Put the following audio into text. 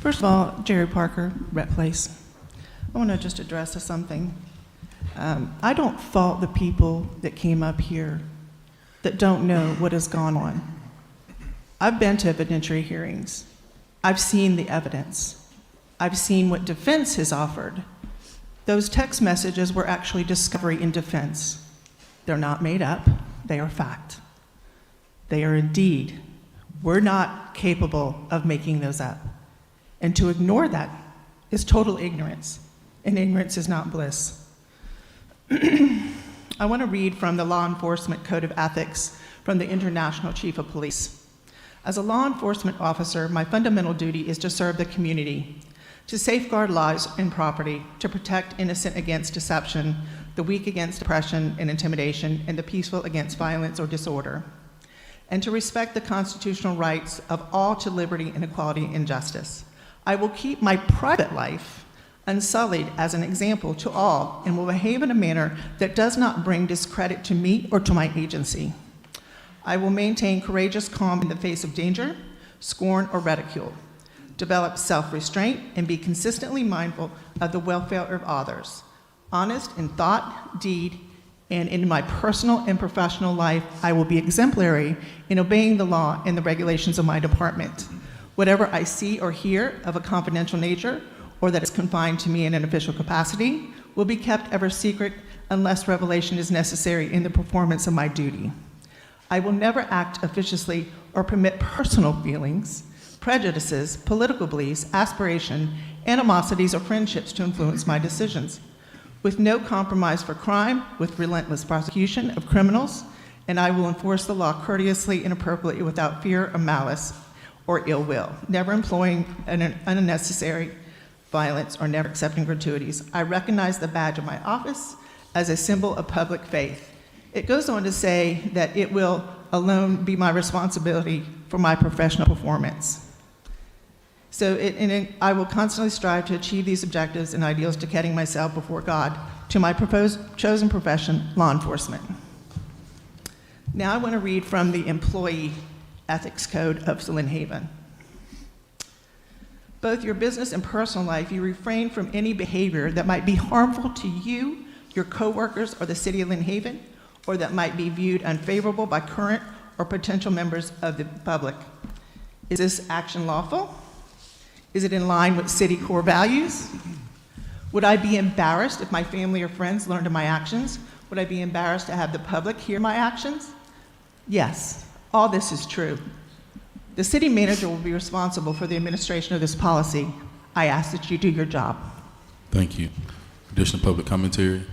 First of all, Gerri Parker, Rep Place. I want to just address something. I don't fault the people that came up here that don't know what has gone on. I've been to evidentiary hearings. I've seen the evidence. I've seen what defense has offered. Those text messages were actually discovery in defense. They're not made up, they are fact. They are indeed. We're not capable of making those up. And to ignore that is total ignorance, and ignorance is not bliss. I want to read from the Law Enforcement Code of Ethics from the International Chief of Police. As a law enforcement officer, my fundamental duty is to serve the community, to safeguard lives and property, to protect innocent against deception, the weak against oppression and intimidation, and the peaceful against violence or disorder, and to respect the constitutional rights of all to liberty and equality and justice. I will keep my private life unsullied as an example to all and will behave in a manner that does not bring discredit to me or to my agency. I will maintain courageous calm in the face of danger, scorn, or ridicule, develop self-restraint, and be consistently mindful of the welfare of others, honest in thought, deed, and in my personal and professional life, I will be exemplary in obeying the law and the regulations of my department. Whatever I see or hear of a confidential nature or that is confined to me in an official capacity will be kept ever secret unless revelation is necessary in the performance of my duty. I will never act officiously or permit personal feelings, prejudices, political beliefs, aspiration, animosities, or friendships to influence my decisions. With no compromise for crime, with relentless prosecution of criminals, and I will enforce the law courteously and appropriately without fear or malice or ill will, never employing an unnecessary violence or never accepting gratuities. I recognize the badge of my office as a symbol of public faith. It goes on to say that it will alone be my responsibility for my professional performance. So I will constantly strive to achieve these objectives and ideals, dedicating myself before God to my chosen profession, law enforcement. Now I want to read from the Employee Ethics Code of Lynn Haven. Both your business and personal life, you refrain from any behavior that might be harmful to you, your coworkers, or the city of Lynn Haven, or that might be viewed unfavorable by current or potential members of the public. Is this action lawful? Is it in line with city core values? Would I be embarrassed if my family or friends learned of my actions? Would I be embarrassed to have the public hear my actions? Yes, all this is true. The city manager will be responsible for the administration of this policy. I ask that you do your job. Thank you. Additional public commentary.